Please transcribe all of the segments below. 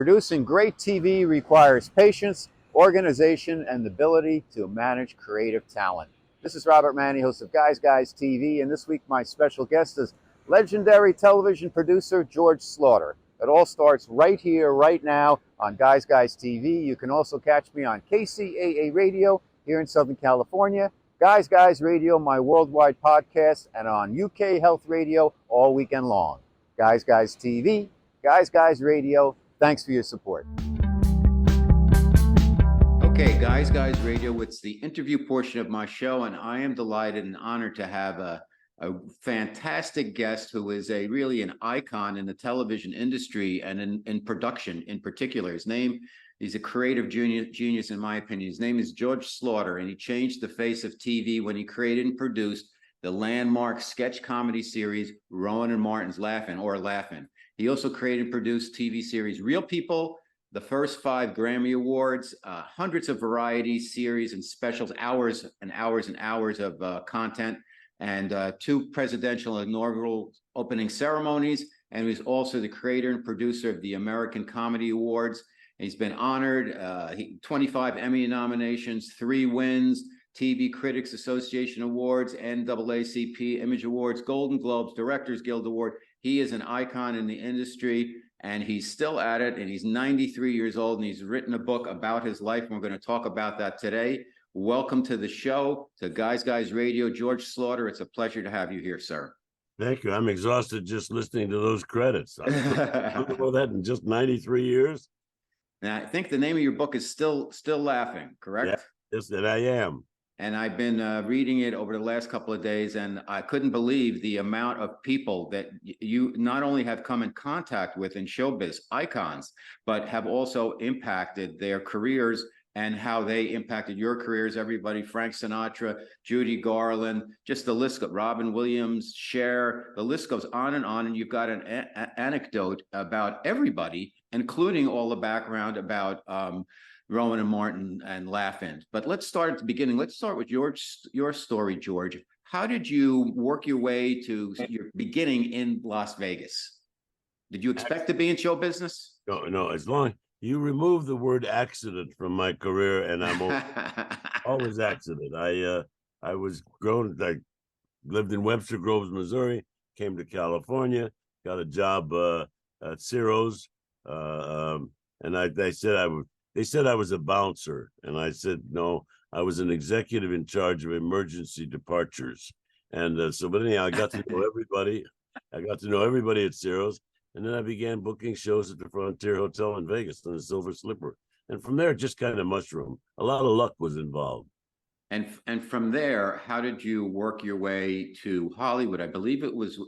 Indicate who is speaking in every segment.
Speaker 1: Producing great TV requires patience, organization, and the ability to manage creative talent. This is Robert Manni, host of Guys TV, and this week my special guest is legendary television producer George Schlatter. It all starts right here, right now on Guys TV. You can also catch me on KCAA Radio here in Southern California, Guys Radio, my worldwide podcast, and on UK Health Radio all weekend long. Guys TV, Guys Radio. Thanks for your support. Okay, Guys Radio, it's the interview portion of my show, and I am delighted and honored to have a fantastic guest who is really an icon in the television industry and in production in particular. He's a creative genius in my opinion. His name is George Schlatter, and he changed the face of TV when he created and produced the landmark sketch comedy series Rowan and Martin's Laugh-In. He also created and produced TV series Real People, the first 5 Grammy Awards, hundreds of variety series and specials, hours and hours and hours of content, and 2 presidential inaugural opening ceremonies. And he's also the creator and producer of the American Comedy Awards. He's been honored, 25 Emmy nominations, 3 wins, TV Critics Association Awards, NAACP Image Awards, Golden Globes, Directors Guild Award. He is an icon in the industry, and he's still at it, and he's 93 years old, and he's written a book about his life, and we're going to talk about that today. Welcome to the show, to Guys Radio. George Schlatter, it's a pleasure to have you here, sir.
Speaker 2: Thank you. I'm exhausted just listening to those credits. I don't know that in just 93 years.
Speaker 1: Now, I think the name of your book is Still Laughing, correct?
Speaker 2: Yeah, yes, that I am.
Speaker 1: And I've been reading it over the last couple of days, and I couldn't believe the amount of people that you not only have come in contact with in showbiz, icons, but have also impacted their careers and how they impacted your careers. Everybody, Frank Sinatra, Judy Garland, just the list goes, Robin Williams, Cher, the list goes on, and you've got an anecdote about everybody, including all the background about Rowan and Martin and Laugh-In. But let's start at the beginning. Let's start with your story, George. How did you work your way to your beginning in Las Vegas? Did you expect to be in show business?
Speaker 2: No. As long you remove the word accident from my career, and I'm always accident. I was grown. I lived in Webster Groves, Missouri. Came to California, got a job at Ciro's, and They said I was a bouncer, and I said no. I was an executive in charge of emergency departures, and but anyhow, I got to know everybody. I got to know everybody at Ciro's, and then I began booking shows at the Frontier Hotel in Vegas on the Silver Slipper, and from there, it just kind of mushroomed. A lot of luck was involved.
Speaker 1: And from there, how did you work your way to Hollywood? I believe it was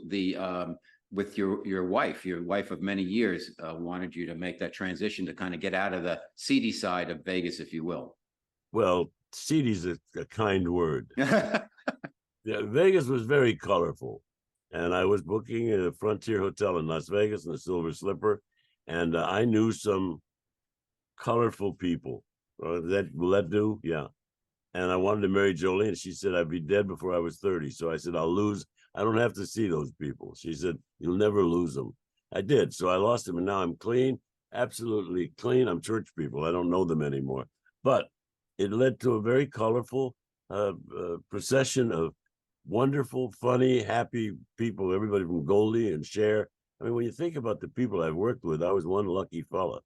Speaker 1: with your wife of many years, wanted you to make that transition to kind of get out of the seedy side of Vegas, if you will.
Speaker 2: Well, seedy's a kind word. Yeah, Vegas was very colorful, and I was booking at a Frontier Hotel in Las Vegas in the Silver Slipper, and I knew some colorful people. Will that do? Yeah. And I wanted to marry Jolene. She said I'd be dead before I was 30. So I said, I don't have to see those people. She said, you'll never lose them. I did. So I lost them, and now I'm clean, absolutely clean. I'm church people. I don't know them anymore. But it led to a very colorful procession of wonderful, funny, happy people, everybody from Goldie and Cher. I mean, when you think about the people I've worked with, I was one lucky fella.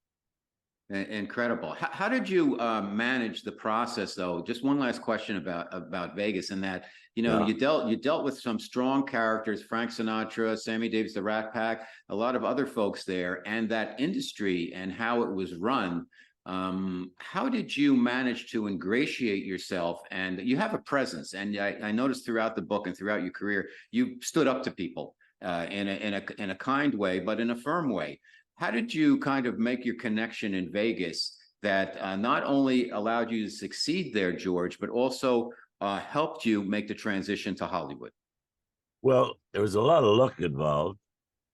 Speaker 1: Incredible. How did you manage the process, though? Just one last question about Vegas, and that you dealt with some strong characters: Frank Sinatra, Sammy Davis, the Rat Pack, a lot of other folks there, and that industry and how it was run. How did you manage to ingratiate yourself? And you have a presence, and I noticed throughout the book and throughout your career, you stood up to people in a kind way, but in a firm way. How did you kind of make your connection in Vegas that not only allowed you to succeed there, George, but also helped you make the transition to Hollywood?
Speaker 2: Well, there was a lot of luck involved,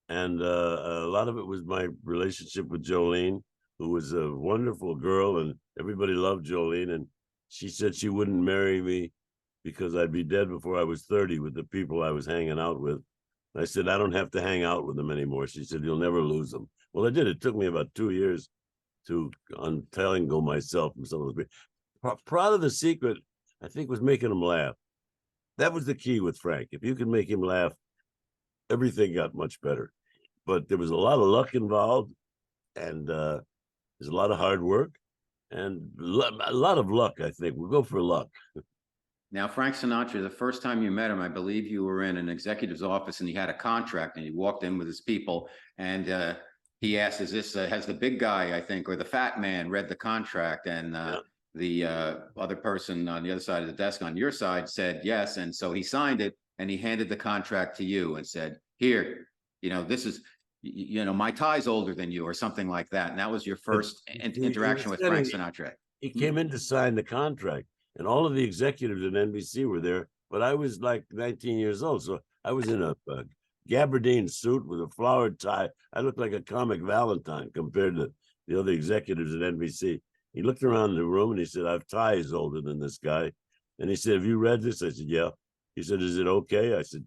Speaker 2: and a lot of it was my relationship with Jolene, who was a wonderful girl, and everybody loved Jolene, and she said she wouldn't marry me because I'd be dead before I was 30 with the people I was hanging out with. I said, I don't have to hang out with them anymore. She said, you'll never lose them. Well, I did. It took me about 2 years to untangle myself from some of those. Part of the secret, I think, was making him laugh. That was the key with Frank. If you could make him laugh, everything got much better. But there was a lot of luck involved, and there's a lot of hard work, and a lot of luck. I think we'll go for luck.
Speaker 1: Now, Frank Sinatra, the first time you met him, I believe you were in an executive's office and he had a contract and he walked in with his people and he asked, is this, has the big guy, I think, or the fat man read the contract? And
Speaker 2: Yeah.
Speaker 1: the other person on the other side of the desk on your side said yes. And so he signed it and he handed the contract to you and said, here, this is, my tie's older than you or something like that. And that was your first interaction with Frank Sinatra.
Speaker 2: He came in to sign the contract, and all of the executives at NBC were there, but I was like 19 years old. So I was in a gabardine suit with a flowered tie. I looked like a comic Valentine compared to the other executives at NBC. He looked around the room and he said, I've ties older than this guy. And he said, have you read this? I said, yeah. He said, is it okay? I said,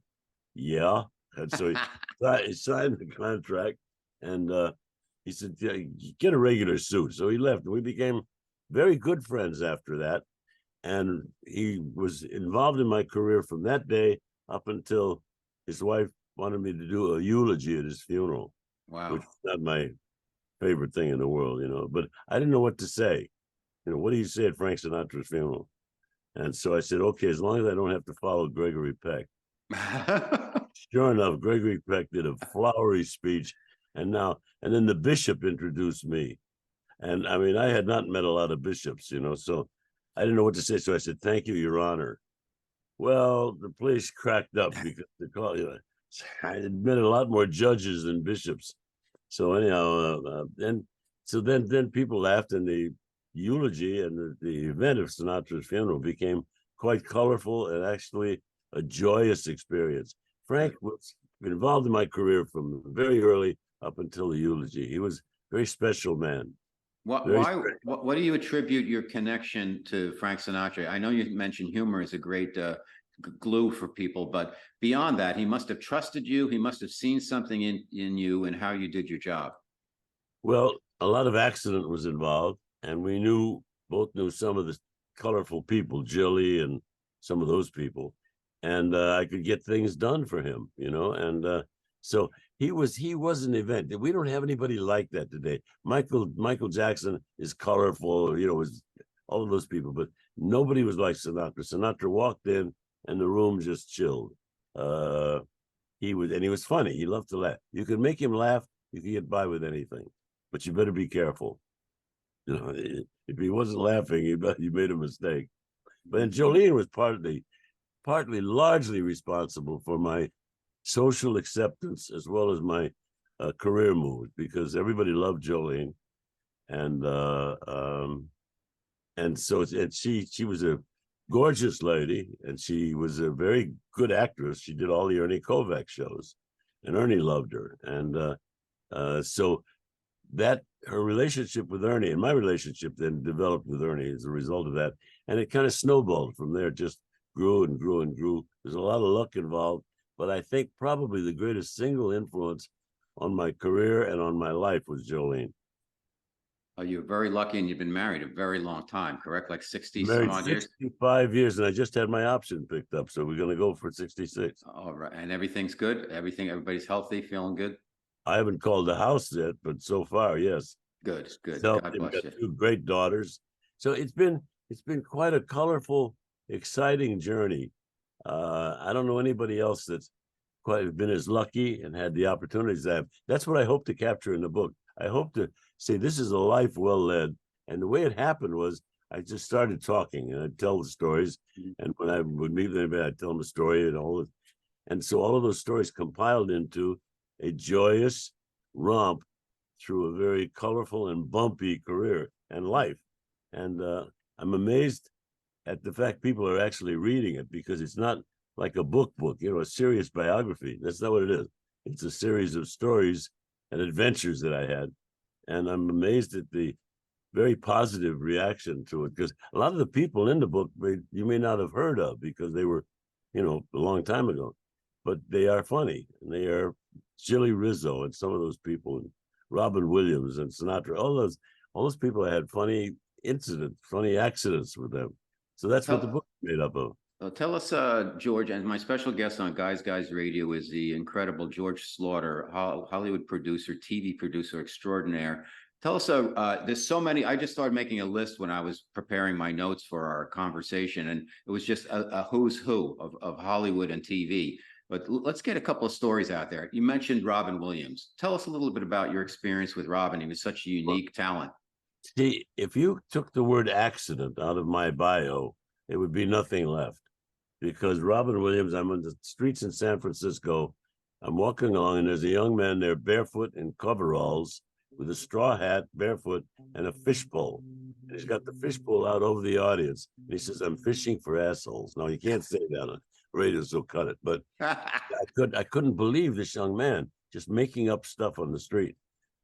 Speaker 2: yeah. And so he signed the contract, and he said, yeah, get a regular suit. So he left. We became very good friends after that. And he was involved in my career from that day up until his wife wanted me to do a eulogy at his funeral.
Speaker 1: Wow.
Speaker 2: Which is not my favorite thing in the world, but I didn't know what to say. What do you say at Frank Sinatra's funeral? And so I said, okay, as long as I don't have to follow Gregory Peck. Sure enough, Gregory Peck did a flowery speech, and then the bishop introduced me. And I mean, I had not met a lot of bishops, so I didn't know what to say. So I said, thank you, Your Honor. Well, the place cracked up because I had met a lot more judges than bishops. So anyhow, then people laughed, and the eulogy and the event of Sinatra's funeral became quite colorful and actually a joyous experience. Frank was involved in my career from very early up until the eulogy. He was a very special man.
Speaker 1: What do you attribute your connection to Frank Sinatra? I know you mentioned humor is a great glue for people, but beyond that, he must have trusted you. He must have seen something in you and how you did your job.
Speaker 2: Well, a lot of accident was involved, and we both knew some of the colorful people, Jilly and some of those people, and I could get things done for him, and so he was an event. We don't have anybody like that today. Michael Jackson is colorful, was all of those people, but nobody was like Sinatra. Sinatra walked in and the room just chilled. He was funny. He loved to laugh. You could make him laugh, you could get by with anything, but you better be careful. If he wasn't laughing, you made a mistake. But then Jolene was partly largely responsible for my social acceptance as well as my career moves, because everybody loved Jolene, and so she was a gorgeous lady, and she was a very good actress. She did all the Ernie Kovacs shows, and Ernie loved her, and so that her relationship with Ernie and my relationship then developed with Ernie as a result of that, and it kind of snowballed from there. It just grew and grew and grew. There's a lot of luck involved, but I think probably the greatest single influence on my career and on my life was Jolene.
Speaker 1: Oh, you're very lucky, and you've been married a very long time, correct? Like 60
Speaker 2: Married
Speaker 1: some odd years?
Speaker 2: 65 years, and I just had my option picked up, so we're going to go for 66.
Speaker 1: All right, and everything's good? Everybody's healthy, feeling good?
Speaker 2: I haven't called the house yet, but so far, yes.
Speaker 1: Good.
Speaker 2: So
Speaker 1: God
Speaker 2: we've
Speaker 1: bless
Speaker 2: got
Speaker 1: you.
Speaker 2: 2 great daughters. So it's been quite a colorful, exciting journey. I don't know anybody else that's quite been as lucky and had the opportunities I have. That's what I hope to capture in the book. I hope to say this is a life well led. And the way it happened was I just started talking, and I'd tell the stories. And when I would meet with anybody, I'd tell them a story and all of, and so all of those stories compiled into a joyous romp through a very colorful and bumpy career and life. And I'm amazed at the fact people are actually reading it, because it's not like a book, a serious biography. That's not what it is. It's a series of stories and adventures that I had. And I'm amazed at the very positive reaction to it, because a lot of the people in the book you may not have heard of because they were, a long time ago, but they are funny, and they are Jilly Rizzo and some of those people, and Robin Williams and Sinatra, all those people had funny incidents, funny accidents with them. So that's what the book is made up of.
Speaker 1: Tell us, George, and my special guest on Guys Radio is the incredible George Schlatter, Hollywood producer, TV producer extraordinaire. Tell us, there's so many. I just started making a list when I was preparing my notes for our conversation, and it was just a who's who of Hollywood and TV. But let's get a couple of stories out there. You mentioned Robin Williams. Tell us a little bit about your experience with Robin. He was such a unique talent.
Speaker 2: See, if you took the word accident out of my bio, it would be nothing left. Because Robin Williams, I'm on the streets in San Francisco. I'm walking along, and there's a young man there barefoot in coveralls with a straw hat, barefoot, and a fishbowl. And he's got the fishbowl out over the audience. And he says, "I'm fishing for assholes." Now, you can't say that on radio, so cut it. But I couldn't believe this young man just making up stuff on the street.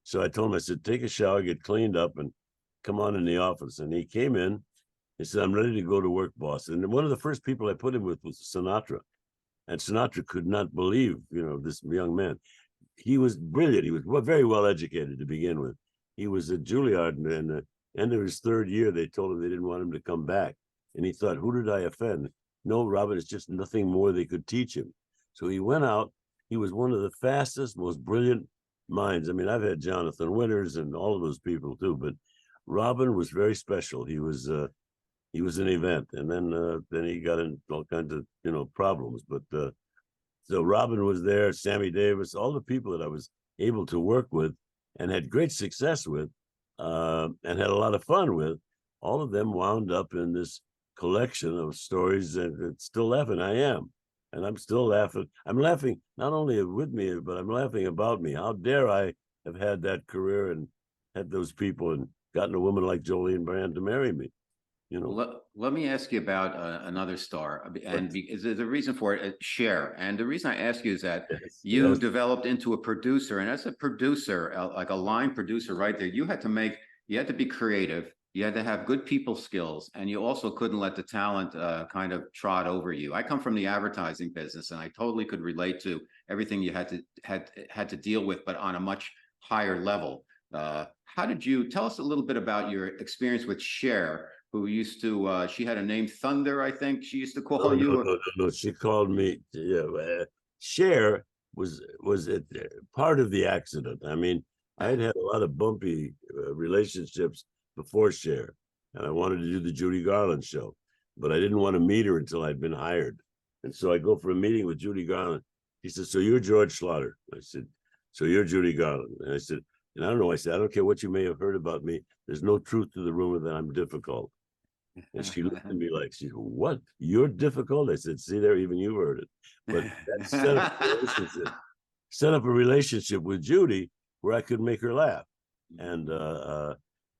Speaker 2: So I told him, I said, "Take a shower, get cleaned up, and come on in the office." And he came in. He said, "I'm ready to go to work, boss." And one of the first people I put him with was Sinatra. And Sinatra could not believe, this young man. He was brilliant. He was very well educated to begin with. He was at Juilliard, and at the end of his third year, they told him they didn't want him to come back. And he thought, who did I offend? No, Robert, it's just nothing more they could teach him. So he went out. He was one of the fastest, most brilliant minds. I mean, I've had Jonathan Winters and all of those people too, but Robin was very special. He was an event, and then he got in all kinds of problems. But so Robin was there, Sammy Davis, all the people that I was able to work with and had great success with, and had a lot of fun with. All of them wound up in this collection of stories, and still laughing. I am, and I'm still laughing. I'm laughing not only with me, but I'm laughing about me. How dare I have had that career and had those people and gotten a woman like Jolene Brand to marry me?
Speaker 1: Let me ask you about another star, and there's a reason for it, Cher. And the reason I ask you is that you developed into a producer, and as a producer, like a line producer right there, you had to be creative, you had to have good people skills, and you also couldn't let the talent kind of trot over you. I come from the advertising business, and I totally could relate to everything you had to deal with, but on a much higher level. How did you tell us a little bit about your experience with Cher, who used to, she had a name, Thunder, I think she used to call you?
Speaker 2: No, she called me, Cher was part of the accident. I mean, I had a lot of bumpy relationships before Cher, and I wanted to do the Judy Garland show, but I didn't want to meet her until I'd been hired. And so I go for a meeting with Judy Garland. He said, "So you're George Schlatter?" I said, "So you're Judy Garland?" And I said, and I don't know, I said, "I don't care what you may have heard about me. There's no truth to the rumor that I'm difficult." And she looked at me like, she said, "What? You're difficult?" I said, "See there, even you heard it." But that set up a relationship with Judy where I could make her laugh. And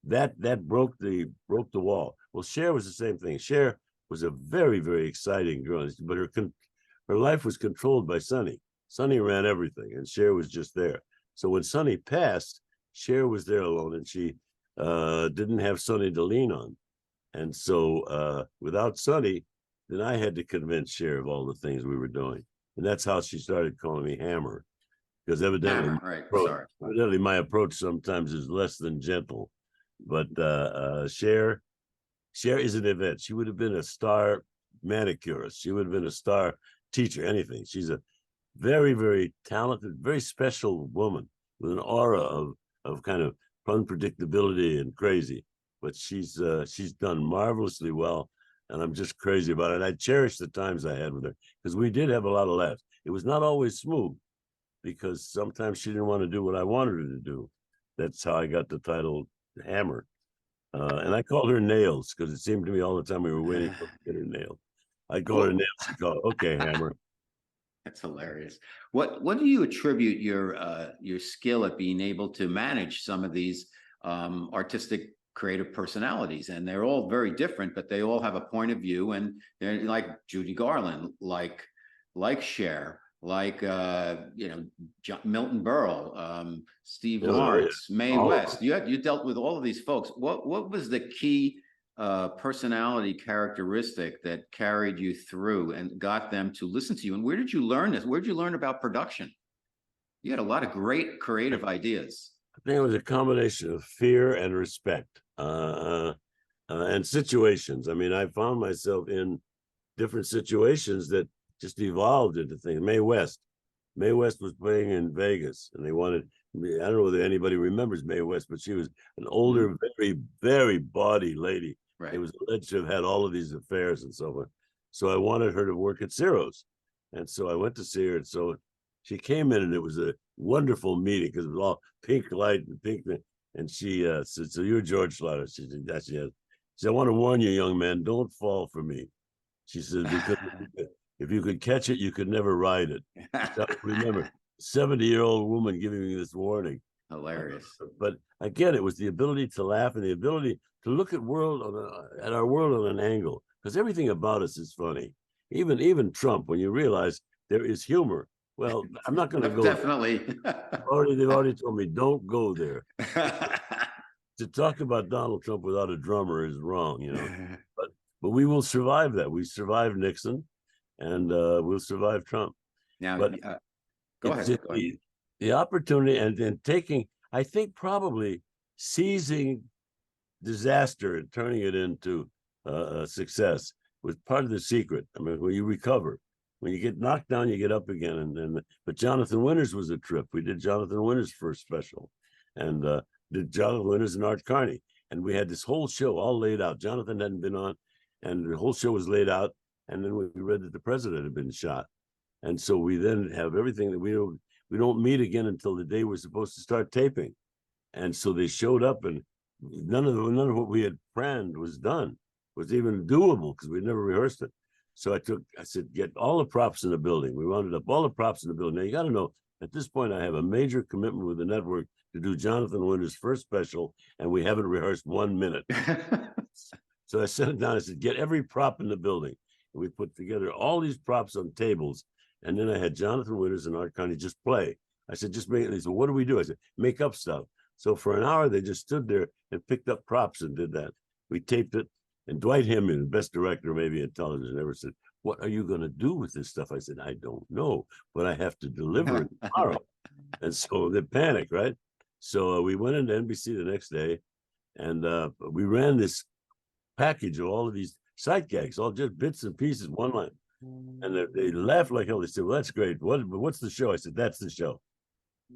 Speaker 2: that broke the wall. Well, Cher was the same thing. Cher was a very, very exciting girl, but her life was controlled by Sonny. Sonny ran everything, and Cher was just there. So when Sonny passed, Cher was there alone, and she didn't have Sonny to lean on. And so without Sonny, then I had to convince Cher of all the things we were doing. And that's how she started calling me Hammer. Because evidently, evidently my approach sometimes is less than gentle. But Cher is an event. She would have been a star manicurist. She would have been a star teacher, anything. She's a very, very talented, very special woman with an aura of kind of unpredictability and crazy. But she's done marvelously well, and I'm just crazy about it. I cherish the times I had with her because we did have a lot of laughs. It was not always smooth because sometimes she didn't want to do what I wanted her to do. That's how I got the title Hammer. And I called her Nails because it seemed to me all the time we were waiting for her to get her nailed. I called her Nails. She called, "Okay, Hammer."
Speaker 1: That's hilarious. What do you attribute your skill at being able to manage some of these artistic creative personalities? And they're all very different, but they all have a point of view, and they're like Judy Garland, like Cher, like Milton Berle, Steve Lawrence, Mae West. You dealt with all of these folks. What was the key personality characteristic that carried you through and got them to listen to you? And where did you learn this? Where did you learn about production? You had a lot of great creative ideas.
Speaker 2: think it was a combination of fear and respect, and situations. I mean, I found myself in different situations that just evolved into things. Mae West was playing in Vegas, and they wanted. I don't know whether anybody remembers Mae West, but she was an older, very, very bawdy lady.
Speaker 1: Right.
Speaker 2: It was alleged to have had all of these affairs and so forth. So I wanted her to work at Ciro's, and so I went to see her. And so she came in, and it was a wonderful meeting because it was all pink light and pink. And she said, "So you're George Schlatter?" She said, "Yes, yes." She said, "I want to warn you, young man, don't fall for me." She said, "Because if you could catch it, you could never ride it." So remember, 70-year-old woman giving me this warning.
Speaker 1: Hilarious.
Speaker 2: But again, it was the ability to laugh and the ability to look at at our world on an angle, because everything about us is funny. Even Trump, when you realize there is humor. Well, I'm not going to go.
Speaker 1: Definitely.
Speaker 2: They've already told me don't go there. To talk about Donald Trump without a drummer is wrong, you know. But we will survive that. We survived Nixon, and we'll survive Trump.
Speaker 1: Now,
Speaker 2: But
Speaker 1: go ahead.
Speaker 2: The opportunity and taking, I think, probably seizing disaster and turning it into success was part of the secret. I mean, when you recover, when you get knocked down, you get up again. But Jonathan Winters was a trip. We did Jonathan Winters' first special, and did Jonathan Winters and Art Carney, and we had this whole show all laid out. Jonathan hadn't been on, and the whole show was laid out. And then we read that the president had been shot, and so we then have everything that we don't meet again until the day we're supposed to start taping. And so they showed up, and none of what we had planned was done, was even doable, because we never rehearsed it. So I said, get all the props in the building. We rounded up all the props in the building. Now you got to know, at this point, I have a major commitment with the network to do Jonathan Winters' first special, and we haven't rehearsed 1 minute. So I sent it down. I said, get every prop in the building. And we put together all these props on tables. And then I had Jonathan Winters and Art Carney just play. I said, just make it. They said, what do we do? I said, make up stuff. So for an hour, they just stood there and picked up props and did that. We taped it. And Dwight Himman, best director maybe in television, ever said, what are you going to do with this stuff? I said, I don't know, but I have to deliver it tomorrow. And so they panicked, right? So we went into NBC the next day, and we ran this package of all of these sight gags, all just bits and pieces, one line. And they laughed like hell. They said, well, that's great. What's the show? I said, that's the show.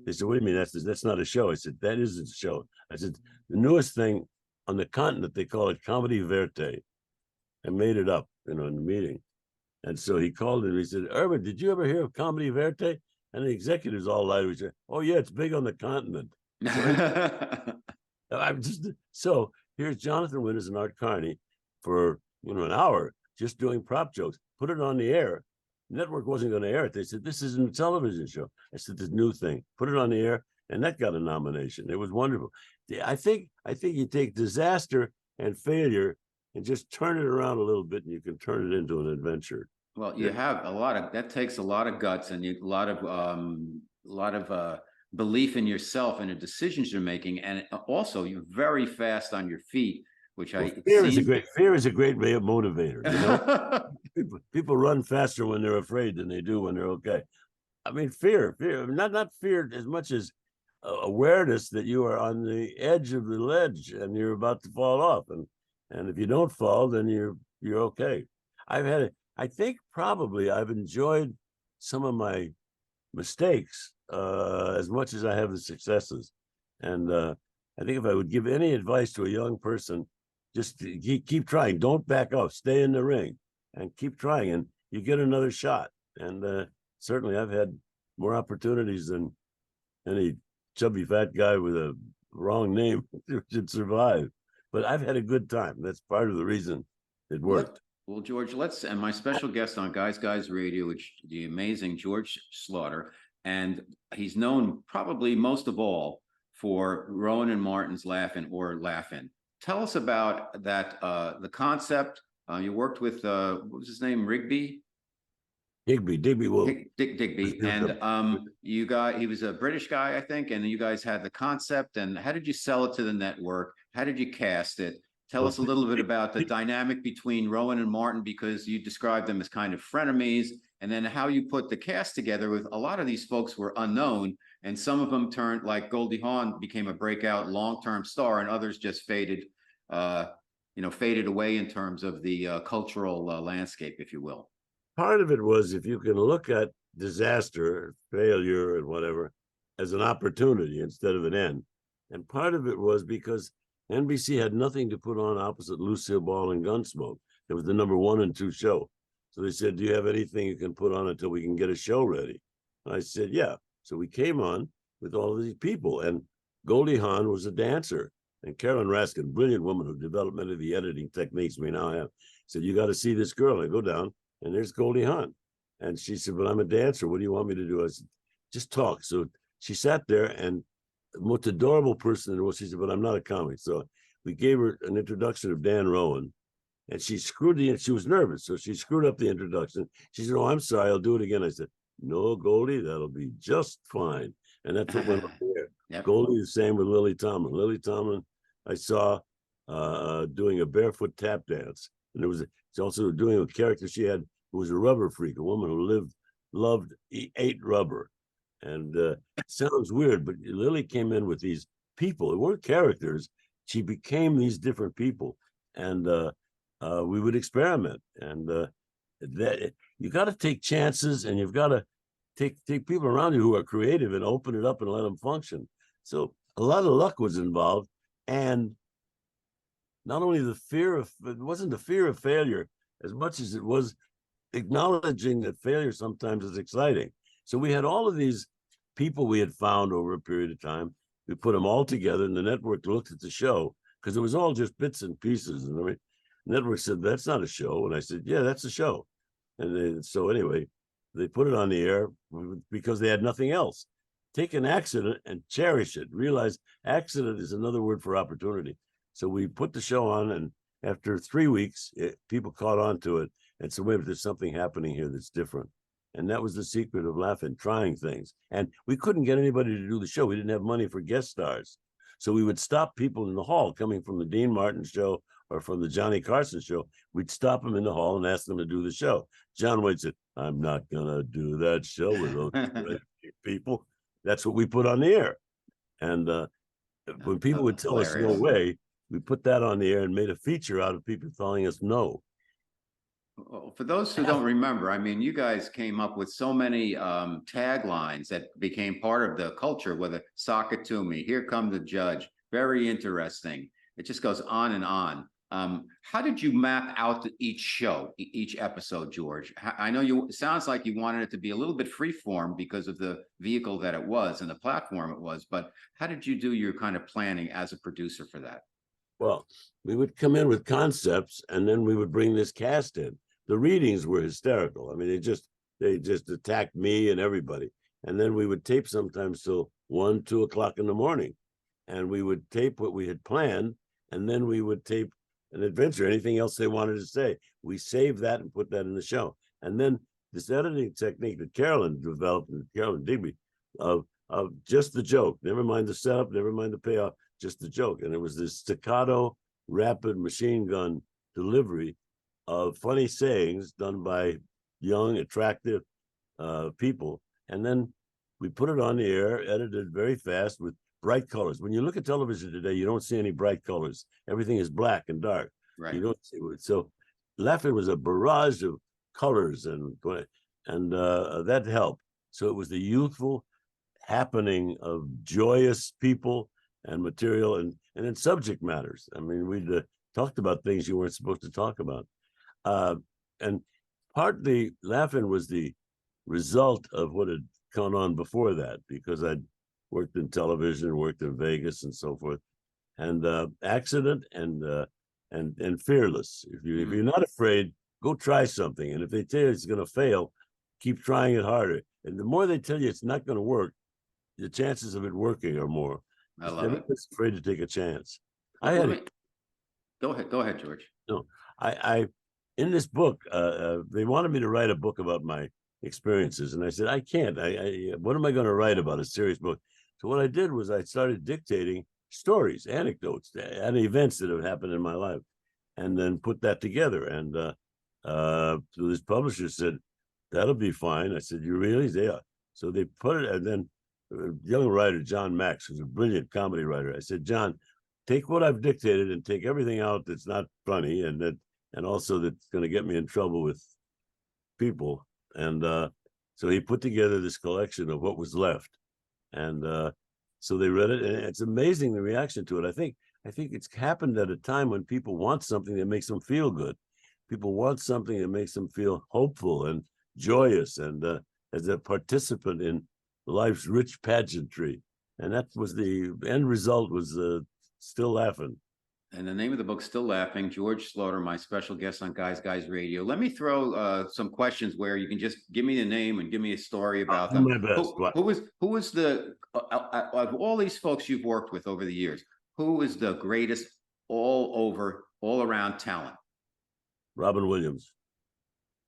Speaker 2: They said, what do you mean that's not a show? I said, that is a show. I said, the newest thing on the continent, they call it comedy verte. I made it up, in the meeting. And so he called in and he said, Urban, did you ever hear of comedy verte? And the executives all lied. We said, oh yeah, it's big on the continent. So here's Jonathan Winters and Art Carney for an hour just doing prop jokes. Put it on the air. Network wasn't going to air it. They said, this isn't a television show. I said, this new thing. Put it on the air, and that got a nomination. It was wonderful. I think you take disaster and failure and just turn it around a little bit, and you can turn it into an adventure.
Speaker 1: Well, you have that takes a lot of guts and a lot of belief in yourself and the decisions you're making, and also you're very fast on your feet, which fear is
Speaker 2: a great way of motivator. People run faster when they're afraid than they do when they're okay. I mean, fear, not fear as much as awareness that you are on the edge of the ledge and you're about to fall off, and if you don't fall, then you're okay. I think probably I've enjoyed some of my mistakes as much as I have the successes. And I think if I would give any advice to a young person, just keep trying. Don't back off. Stay in the ring and keep trying, and you get another shot. And certainly I've had more opportunities than any chubby fat guy with a wrong name should survive. But I've had a good time. That's part of the reason it worked.
Speaker 1: Well, George, and my special guest on Guys Radio, which the amazing George Schlatter, and he's known probably most of all for Rowan and Martin's Laugh-In or Laugh-In. Tell us about that, the concept. You worked with, what was his name, Digby Wolf. Digby. And he was a British guy, I think, and you guys had the concept. And how did you sell it to the network? How did you cast it? Tell us a little bit about the dynamic between Rowan and Martin, because you described them as kind of frenemies, and then how you put the cast together with a lot of these folks were unknown. And some of them turned, like Goldie Hawn became a breakout long-term star, and others just faded, faded away in terms of the cultural landscape, if you will.
Speaker 2: Part of it was, if you can look at disaster, failure, and whatever as an opportunity instead of an end. And part of it was because NBC had nothing to put on opposite Lucille Ball and Gunsmoke. It was the number 1 and 2 show. So they said, do you have anything you can put on until we can get a show ready? And I said, yeah. So we came on with all of these people, and Goldie Hawn was a dancer. And Carolyn Raskin, brilliant woman who developed many of the editing techniques we now have, said, you got to see this girl. I go down, and there's Goldie Hawn. And she said, but I'm a dancer. What do you want me to do? I said, just talk. So she sat there, and the most adorable person in the world, she said, but I'm not a comic. So we gave her an introduction of Dan Rowan, and she screwed she was nervous. So she screwed up the introduction. She said, oh, I'm sorry, I'll do it again. I said, no, Goldie, that'll be just fine. And that's what went on there. Yep. Goldie, the same with Lily Tomlin. Lily Tomlin, I saw doing a barefoot tap dance. And she's also doing a character she had who was a rubber freak, a woman who ate rubber. And it sounds weird, but Lily came in with these people. It weren't characters. She became these different people. And we would experiment. And that you got to take chances, and you've got to take people around you who are creative and open it up and let them function. So a lot of luck was involved. And not only it wasn't the fear of failure as much as it was acknowledging that failure sometimes is exciting. So we had all of these people we had found over a period of time. We put them all together, and the network looked at the show because it was all just bits and pieces. And the network said, that's not a show. And I said, yeah, that's a show. And so anyway, they put it on the air because they had nothing else. Take an accident and cherish it. Realize accident is another word for opportunity. So we put the show on, and after 3 weeks, people caught on to it. And so maybe there's something happening here that's different. And that was the secret of Laughing, trying things. And we couldn't get anybody to do the show. We didn't have money for guest stars. So we would stop people in the hall coming from the Dean Martin show or from the Johnny Carson show. We'd stop them in the hall and ask them to do the show. John Wayne said, I'm not going to do that show with those people. That's what we put on the air. And when people would tell us no way, we put that on the air and made a feature out of people telling us no.
Speaker 1: Well, for those who don't remember, I mean, you guys came up with so many taglines that became part of the culture, whether sock it to me, here come the judge, very interesting. It just goes on and on. How did you map out each show, each episode, George? I know it sounds like you wanted it to be a little bit freeform because of the vehicle that it was and the platform it was, but how did you do your kind of planning as a producer for that?
Speaker 2: Well, we would come in with concepts, and then we would bring this cast in. The readings were hysterical. I mean, they just attacked me and everybody. And then we would tape sometimes till 1, 2 o'clock in the morning. And we would tape what we had planned, and then we would tape an adventure, anything else they wanted to say. We saved that and put that in the show. And then this editing technique that Carolyn developed, Carolyn Digby, of just the joke, never mind the setup, never mind the payoff, just the joke. And it was this staccato, rapid machine gun delivery of funny sayings done by young, attractive people. And then we put it on the air, edited very fast with bright colors. When you look at television today, you don't see any bright colors. Everything is black and dark.
Speaker 1: Right.
Speaker 2: You don't see it. So Laughing was a barrage of colors, and that helped. So it was the youthful happening of joyous people and material, and then subject matters. I mean, we'd talked about things you weren't supposed to talk about. And partly Laughing was the result of what had gone on before that, because I'd worked in television, worked in Vegas and so forth, and accident and fearless. If you're not afraid, go try something. And if they tell you it's going to fail, keep trying it harder. And the more they tell you it's not going to work, the chances of it working are more.
Speaker 1: I love it.
Speaker 2: Afraid to take a chance.
Speaker 1: Go ahead, George.
Speaker 2: No, I in this book, they wanted me to write a book about my experiences, and I said I can't. What am I going to write about? A serious book? So what I did was I started dictating stories, anecdotes, and events that have happened in my life, and then put that together. And so this publisher said, that'll be fine. I said, you really? Yeah. So they put it, and then young writer, John Max, who's a brilliant comedy writer. I said, John, take what I've dictated and take everything out that's not funny and also that's going to get me in trouble with people. And so he put together this collection of what was left. And so they read it, and it's amazing the reaction to it. I think it's happened at a time when people want something that makes them feel good. People want something that makes them feel hopeful and joyous and as a participant in life's rich pageantry. And that was the end result was Still Laughing.
Speaker 1: And the name of the book, Still Laughing, George Schlatter, my special guest on Guys Radio. Let me throw some questions where you can just give me the name and give me a story about them.
Speaker 2: My best.
Speaker 1: Who was the, of all these folks you've worked with over the years, who is the greatest all around talent?
Speaker 2: Robin Williams.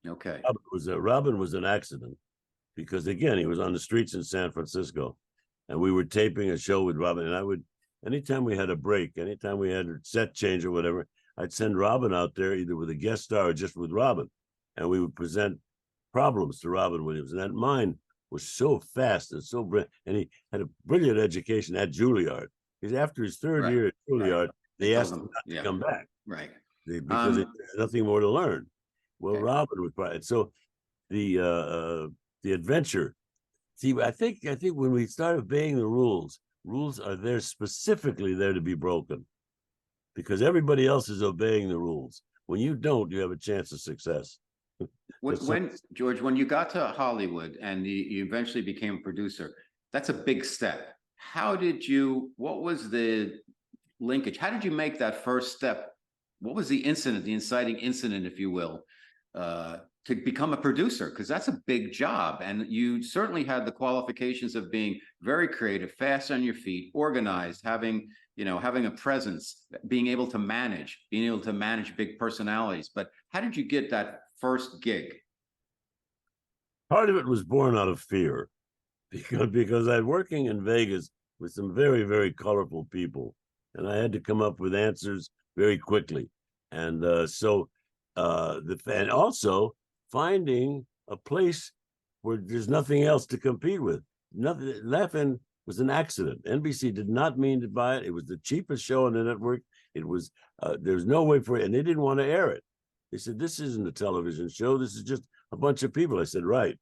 Speaker 1: Okay.
Speaker 2: Robin was an accident because, again, he was on the streets in San Francisco and we were taping a show with Robin, and I would, anytime we had a break, anytime we had a set change or whatever, I'd send Robin out there either with a guest star or just with Robin, and we would present problems to Robin Williams. And that mind was so fast and so brilliant, and he had a brilliant education at Juilliard. Because after his third year at Juilliard, they asked him not to come back,
Speaker 1: right?
Speaker 2: Because there's nothing more to learn. Well, Robin was quiet. So the adventure. See, I think when we start obeying the rules are there specifically there to be broken, because everybody else is obeying the rules. When you don't, you have a chance of success.
Speaker 1: When George, when you got to Hollywood and you eventually became a producer, that's a big step. What was the linkage? How did you make that first step? What was the inciting incident, if you will, to become a producer? Because that's a big job. And you certainly had the qualifications of being very creative, fast on your feet, organized, having a presence, being able to manage big personalities. But how did you get that first gig?
Speaker 2: Part of it was born out of fear, because I'm working in Vegas with some very, very colorful people, and I had to come up with answers very quickly. And and also finding a place where there's nothing else to compete with. Nothing. Laughing was an accident. NBC did not mean to buy it. It was the cheapest show on the network. It was there's no way for it, and they didn't want to air it. They said, this isn't a television show. This is just a bunch of people. I said, right.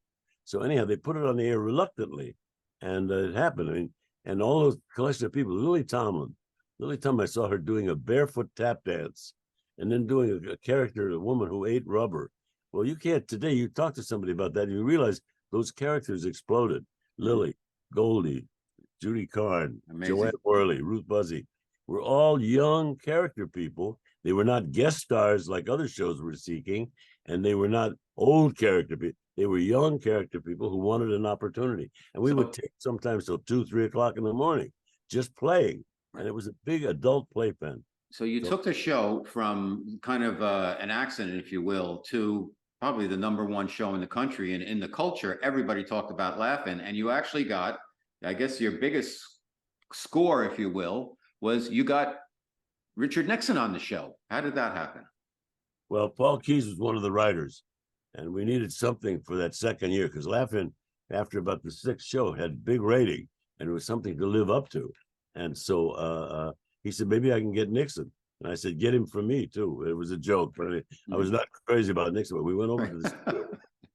Speaker 2: So anyhow, they put it on the air reluctantly, and it happened. I mean, and all those collection of people, Lily Tomlin, I saw her doing a barefoot tap dance and then doing a character, a woman who ate rubber. Well, you can't today. You talk to somebody about that, and you realize those characters exploded. Lily, Goldie, Judy Carn, Joanne Worley, Ruth Buzzy were all young character people. They were not guest stars like other shows were seeking, and they were not old character people. They were young character people who wanted an opportunity. And we would take sometimes till 2, 3 o'clock in the morning just playing. And it was a big adult playpen.
Speaker 1: So you took the show from kind of an accident, if you will, to probably the #1 show in the country. And in the culture, everybody talked about Laughing. And you actually got, I guess your biggest score, if you will, was you got Richard Nixon on the show. How did that happen?
Speaker 2: Well, Paul Keyes was one of the writers, and we needed something for that second year, because Laughing, after about the 6th show, had big rating, and it was something to live up to. And so he said, maybe I can get Nixon. And I said, get him for me, too. It was a joke, but I was not crazy about Nixon. But we went over to this.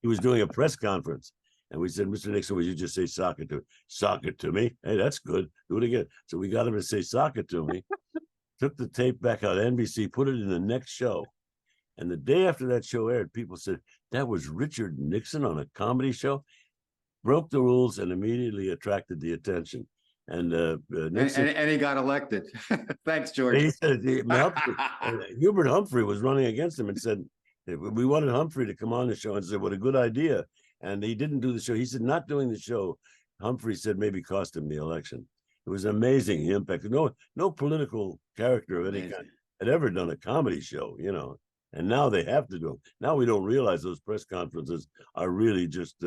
Speaker 2: He was doing a press conference, and we said, Mr. Nixon, would you just say sock it to me? Sock it to me? Hey, that's good. Do it again. So we got him to say sock it to me. Took the tape back out of NBC, put it in the next show. And the day after that show aired, people said, that was Richard Nixon on a comedy show? Broke the rules and immediately attracted the attention. And Nixon,
Speaker 1: and he got elected. Thanks, George.
Speaker 2: He said, Hubert Humphrey was running against him and said, we wanted Humphrey to come on the show, and said, what a good idea. And he didn't do the show. He said, not doing the show, Humphrey said, maybe cost him the election. It was amazing, the impact. No political character of any kind had ever done a comedy show, and now they have to do them. Now we don't realize those press conferences are really just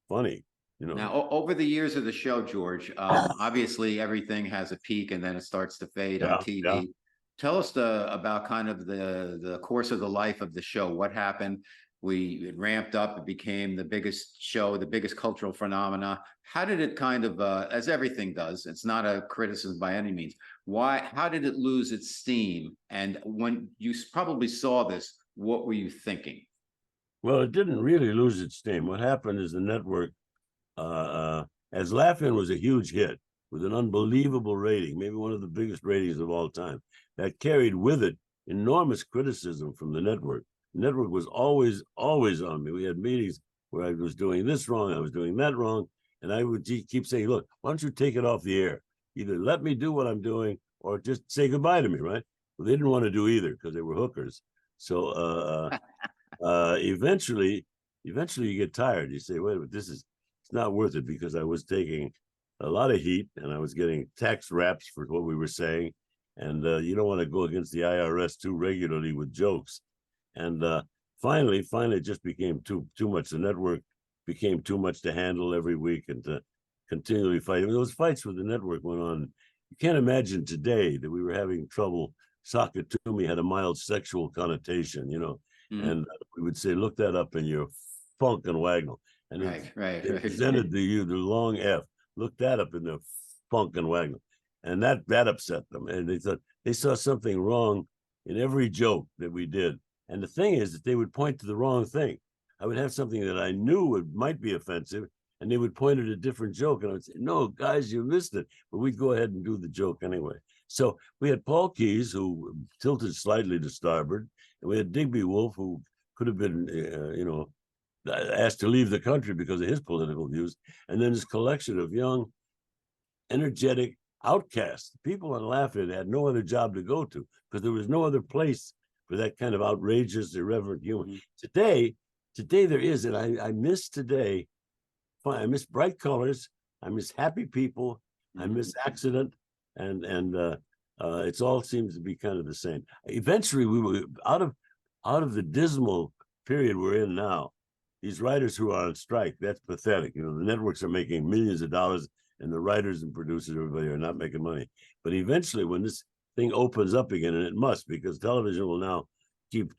Speaker 2: funny.
Speaker 1: Now, over the years of the show, George, obviously everything has a peak and then it starts to fade on TV. Yeah. Tell us about kind of the course of the life of the show. What happened? it ramped up, it became the biggest show, the biggest cultural phenomena. How did it kind of, as everything does, it's not a criticism by any means. How did it lose its steam? And when you probably saw this, what were you thinking?
Speaker 2: Well, it didn't really lose its steam. What happened is the network, as Laugh-In was a huge hit with an unbelievable rating, maybe one of the biggest ratings of all time, that carried with it enormous criticism from the network. The network was always on me. We had meetings where I was doing this wrong, I was doing that wrong, and I would keep saying, look, why don't you take it off the air? Either let me do what I'm doing or just say goodbye to me, right? Well, they didn't want to do either because they were hookers. So eventually you get tired. You say, wait a minute, it's not worth it, because I was taking a lot of heat and I was getting tax raps for what we were saying. And you don't want to go against the IRS too regularly with jokes. And finally, it just became too much. The network became too much to handle every week and to continually fight. I mean, those fights with the network went on. You can't imagine today that we were having trouble. Sakatumi had a mild sexual connotation, and we would say, look that up in your Funk and Wagnall. And
Speaker 1: right.
Speaker 2: They presented the long F. Look that up in the Funk and Wagnall. And that upset them. And they thought they saw something wrong in every joke that we did. And the thing is that they would point to the wrong thing. I would have something that I knew might be offensive, and they would point at a different joke. And I would say, no, guys, you missed it. But we'd go ahead and do the joke anyway. So we had Paul Keyes, who tilted slightly to starboard, and we had Digby Wolf, who could have been, asked to leave the country because of his political views. And then this collection of young, energetic outcasts. People on Laugh-In had no other job to go to because there was no other place for that kind of outrageous, irreverent humor. Today there is, and I miss today. I miss bright colors. I miss happy people. I miss accident, and it's all seems to be kind of the same. Eventually, we were out of the dismal period we're in now. These writers who are on strike, that's pathetic. The networks are making millions of dollars, and the writers and producers, everybody, are not making money. But eventually, when this thing opens up again, and it must, because television will now keep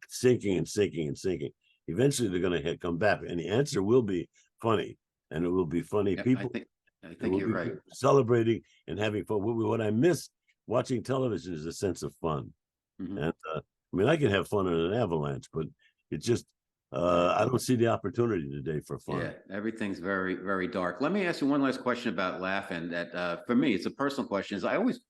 Speaker 2: sinking and sinking and sinking. Eventually, they're going to come back, and the answer will be funny, and it will be funny people.
Speaker 1: I think you're right.
Speaker 2: Celebrating and having fun. What I miss watching television is a sense of fun, and I can have fun in an avalanche, but it's just I don't see the opportunity today for fun.
Speaker 1: Yeah, everything's very, very dark. Let me ask you one last question about Laugh-In. That for me, it's a personal question. Is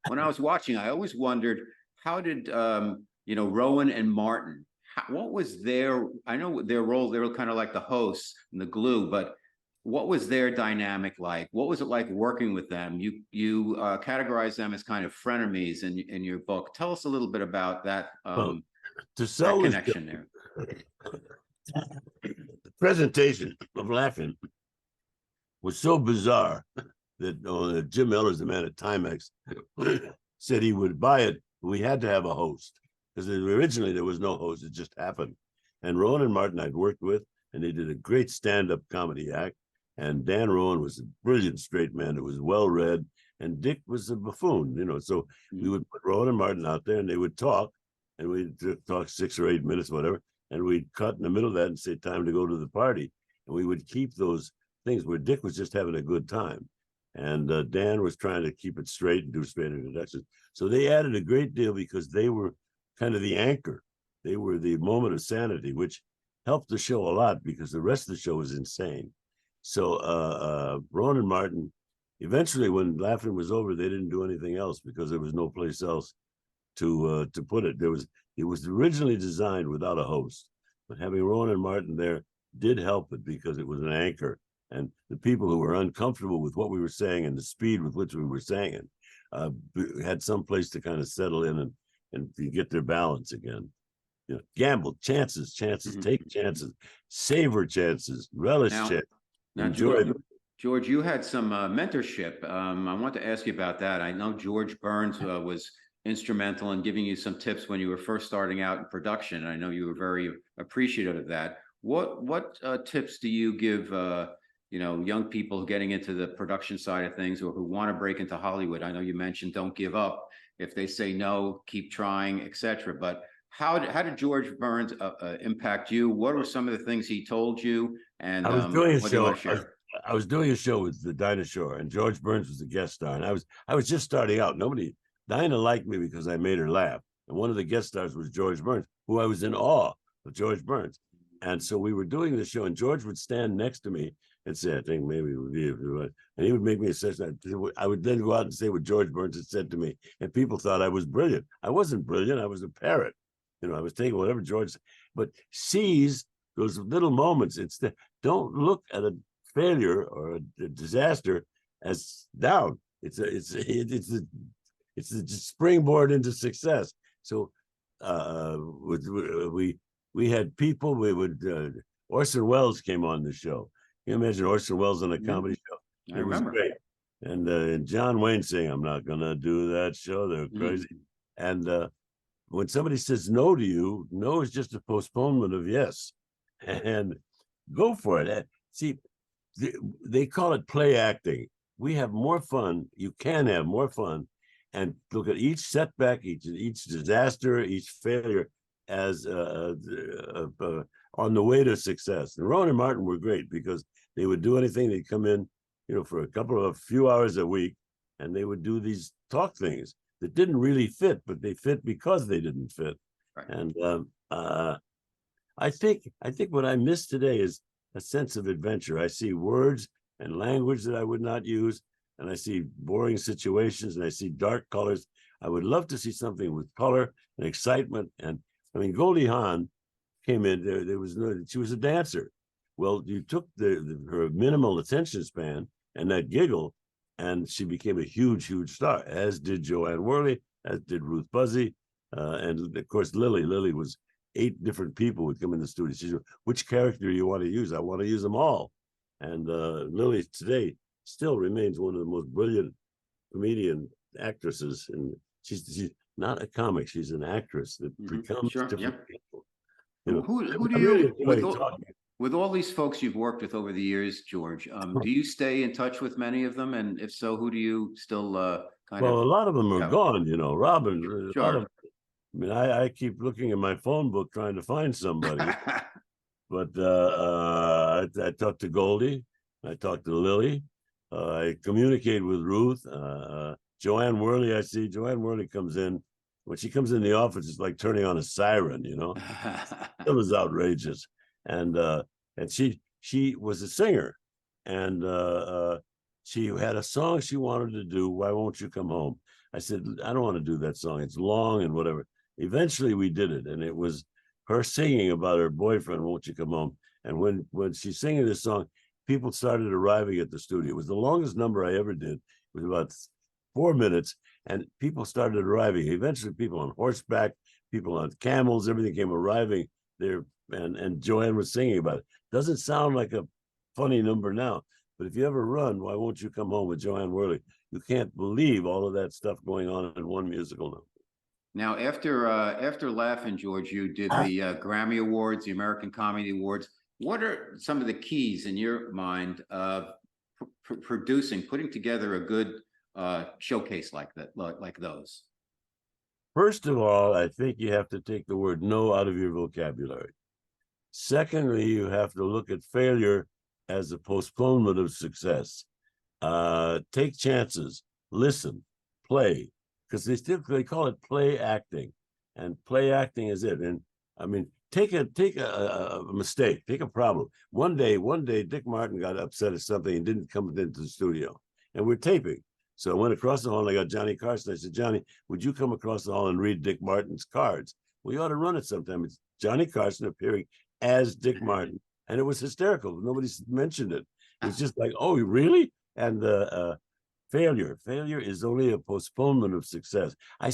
Speaker 1: when I was watching, I always wondered, how did Rowan and Martin? What was their? I know their role. They were kind of like the hosts and the glue, but what was their dynamic like? What was it like working with them? You categorize them as kind of frenemies in your book. Tell us a little bit about that.
Speaker 2: To sell
Speaker 1: that connection there.
Speaker 2: The presentation of Laugh-In was so bizarre that Jim Miller's the man at Timex said he would buy it. We had to have a host because originally there was no host. It just happened. And Rowan and Martin I'd worked with, and they did a great stand-up comedy act. And Dan Rowan was a brilliant straight man who was well-read, and Dick was a buffoon, So we would put Rowan and Martin out there, and they would talk, and we'd talk 6 or 8 minutes, whatever. And we'd cut in the middle of that and say, time to go to the party. And we would keep those things where Dick was just having a good time. And Dan was trying to keep it straight and do straight introductions. So they added a great deal because they were kind of the anchor. They were the moment of sanity, which helped the show a lot because the rest of the show was insane. So Rowan and Martin, eventually when Laugh-In was over, they didn't do anything else because there was no place else to put it. It was originally designed without a host, but having Rowan and Martin there did help it because it was an anchor, and the people who were uncomfortable with what we were saying and the speed with which we were saying it had some place to kind of settle in and get their balance again. Gamble, chances, take chances, savor chances, relish chances.
Speaker 1: Now, George, you had some mentorship. I want to ask you about that. I know George Burns was instrumental in giving you some tips when you were first starting out in production. I know you were very appreciative of that. What tips do you give young people getting into the production side of things or who want to break into Hollywood? I know you mentioned don't give up. If they say no, keep trying, etc. But how did George Burns impact you? What were some of the things he told you? And
Speaker 2: I was doing a
Speaker 1: what do you
Speaker 2: show.
Speaker 1: want to share?
Speaker 2: I was doing a show with the Dinah Shore, and George Burns was the guest star. And I was just starting out. Dinah liked me because I made her laugh. And one of the guest stars was George Burns, who I was in awe of George Burns. And so we were doing the show, and George would stand next to me and say, I think maybe it would be, and he would make me a session. I would then go out and say what George Burns had said to me. And people thought I was brilliant. I wasn't brilliant. I was a parrot. I was taking whatever George said, but seize those little moments. Don't look at a failure or a disaster as down. It's a springboard into success. So we had people. We would Orson Welles came on the show. Can you imagine Orson Welles on a comedy show?
Speaker 1: I
Speaker 2: It was
Speaker 1: remember.
Speaker 2: great. And John Wayne saying, "I'm not gonna do that show. They're crazy." And when somebody says no to you, no is just a postponement of yes, and go for it. See, they call it play acting. We have more fun. You can have more fun, and look at each setback, each disaster, each failure as on the way to success. And Rowan and Martin were great because they would do anything. They'd come in, for a few hours a week, and they would do these talk things that didn't really fit, but they fit because they didn't fit.
Speaker 1: Right.
Speaker 2: And I think what I miss today is a sense of adventure. I see words and language that I would not use, and I see boring situations, and I see dark colors. I would love to see something with color and excitement. And I mean, Goldie Hawn came in. She was a dancer. Well, you took her minimal attention span and that giggle, and she became a huge, huge star, as did Joanne Worley, as did Ruth Buzzy. And of course, Lily. Lily was 8 different people would come in the studio. She said, which character you want to use? I want to use them all. And Lily today still remains one of the most brilliant comedian actresses. And she's not a comic. She's an actress that becomes different people.
Speaker 1: Who do
Speaker 2: I really
Speaker 1: you
Speaker 2: enjoy talking.
Speaker 1: with all these folks you've worked with over the years, George? Do you stay in touch with many of them? And if so, who do you still kind
Speaker 2: Well,
Speaker 1: of?
Speaker 2: a lot of them are gone, Robin. A lot of,
Speaker 1: Sure.
Speaker 2: I mean, I keep looking at my phone book trying to find somebody. But I talked to Goldie, I talked to Lily, I communicate with Ruth. Joanne Worley, I see Joanne Worley comes in. When she comes in the office, it's like turning on a siren, It was outrageous. And she was a singer, and she had a song she wanted to do. Why won't you come home? I said, I don't want to do that song. It's long and whatever. Eventually we did it, and it was her singing about her boyfriend, won't you come home? And when she's singing this song, people started arriving at the studio. It was the longest number I ever did. It was about 4 minutes, and people started arriving. Eventually, people on horseback, people on camels, everything came arriving there, and Joanne was singing about it. Doesn't sound like a funny number now, but if you ever run, why won't you come home with Joanne Worley? You can't believe all of that stuff going on in one musical number.
Speaker 1: Now, after Laughing, George, you did the Grammy Awards, the American Comedy Awards. What are some of the keys in your mind of putting together a good showcase like that, like those?
Speaker 2: First of all, I think you have to take the word no out of your vocabulary. Secondly, you have to look at failure as a postponement of success. Take chances, listen, play, because they call it play acting, and play acting is it. And I mean, take a mistake, take a problem. One day, Dick Martin got upset at something and didn't come into the studio, and we're taping. So I went across the hall and I got Johnny Carson. I said, Johnny, would you come across the hall and read Dick Martin's cards? We ought to run it sometime. It's Johnny Carson appearing as Dick Martin, and it was hysterical. Nobody mentioned it. It was just like, oh, really? And failure is only a postponement of success. I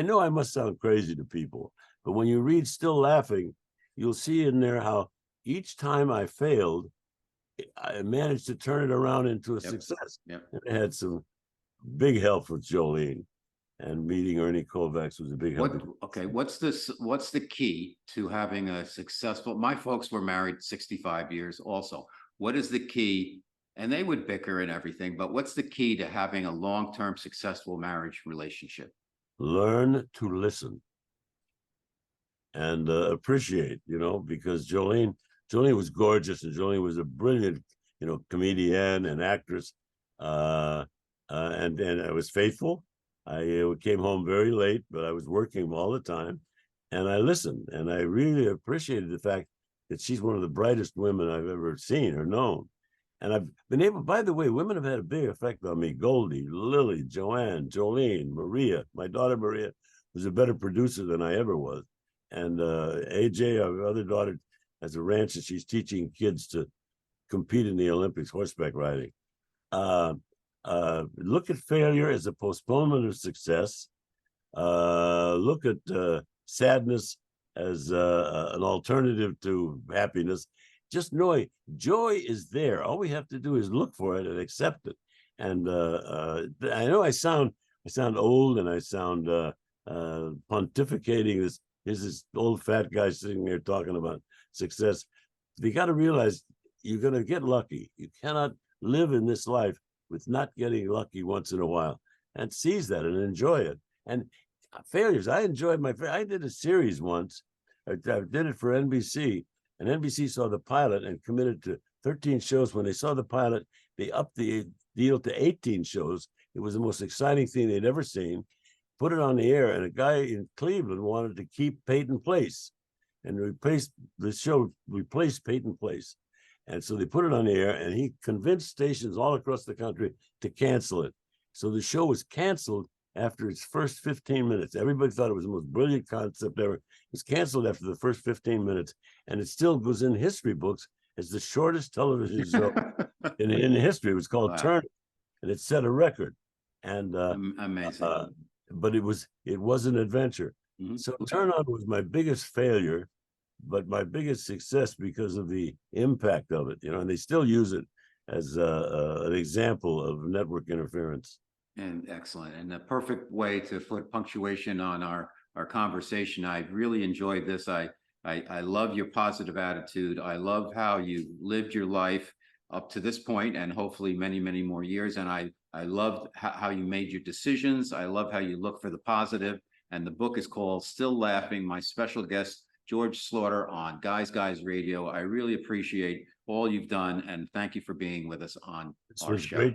Speaker 2: know I must sound crazy to people, but when you read Still Laughing, you'll see in there how each time I failed, I managed to turn it around into a success.
Speaker 1: Yep.
Speaker 2: And I had some big help with Jolene, and meeting Ernie Kovacs was a big help.
Speaker 1: What's the key to having a successful? My folks were married 65 years also. What is the key? And they would bicker and everything, but what's the key to having a long-term successful marriage relationship?
Speaker 2: Learn to listen. and appreciate, because Jolene was gorgeous, and Jolene was a brilliant, comedian and actress. And I was faithful. I came home very late, but I was working all the time, and I listened, and I really appreciated the fact that she's one of the brightest women I've ever seen or known. And I've been able, by the way, women have had a big effect on me. Goldie, Lily, Joanne, Jolene, Maria. My daughter Maria was a better producer than I ever was. And AJ, our other daughter, has a ranch, and she's teaching kids to compete in the Olympics, horseback riding. Look at failure as a postponement of success. Look at sadness as an alternative to happiness. Just know joy is there. All we have to do is look for it and accept it. And I know I sound old, and I sound pontificating. Here's this old fat guy sitting there talking about success. You got to realize you're going to get lucky. You cannot live in this life with not getting lucky once in a while, and seize that and enjoy it. And failures, I enjoyed I did a series once. I did it for NBC, and NBC saw the pilot and committed to 13 shows. When they saw the pilot, they upped the deal to 18 shows. It was the most exciting thing they'd ever seen. Put it on the air, and a guy in Cleveland wanted to keep Peyton Place, and replaced Peyton Place. And so they put it on the air, and he convinced stations all across the country to cancel it. So the show was canceled after its first 15 minutes. Everybody thought it was the most brilliant concept ever. It was canceled after the first 15 minutes, and it still goes in history books as the shortest television show in history. It was called
Speaker 1: Wow.
Speaker 2: Turn, and it set a record. And
Speaker 1: amazing.
Speaker 2: But it was an adventure.
Speaker 1: Mhm.
Speaker 2: So Turn On was my biggest failure, but my biggest success because of the impact of it, and they still use it as an example of network interference.
Speaker 1: And excellent, and the perfect way to put punctuation on our conversation. I really enjoyed this. I love your positive attitude. I love how you lived your life up to this point, and hopefully many, many more years. And I loved how you made your decisions. I love how you look for the positive. And the book is called Still Laughing. My special guest, George Schlatter, on Guys Radio. I really appreciate all you've done, and thank you for being with us on our show.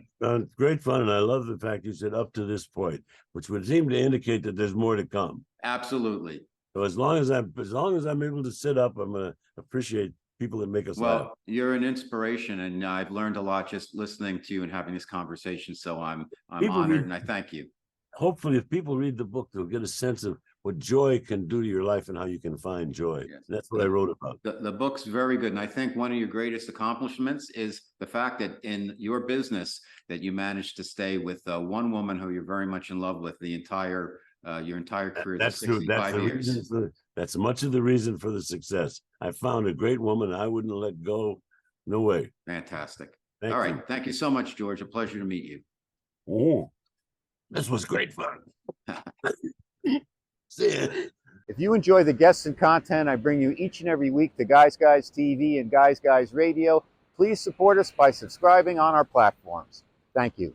Speaker 2: Great fun, and I love the fact you said up to this point, which would seem to indicate that there's more to come.
Speaker 1: Absolutely.
Speaker 2: So as long as I'm able to sit up, I'm going to appreciate people that make us laugh.
Speaker 1: Well, you're an inspiration, and I've learned a lot just listening to you and having this conversation. So I'm honored, and I thank you.
Speaker 2: Hopefully, if people read the book, they'll get a sense of what joy can do to your life and how you can find joy. Yes. That's what I wrote about.
Speaker 1: The book's very good. And I think one of your greatest accomplishments is the fact that in your business that you managed to stay with one woman who you're very much in love with your entire career. That's 65 years.
Speaker 2: That's much of the reason for the success. I found a great woman. I wouldn't let go. No way.
Speaker 1: Fantastic. All right. Thank you so much, George. A pleasure to meet you.
Speaker 2: Oh, this was great fun.
Speaker 3: If you enjoy the guests and content I bring you each and every week to Guys TV and Guys Radio, please support us by subscribing on our platforms. Thank you.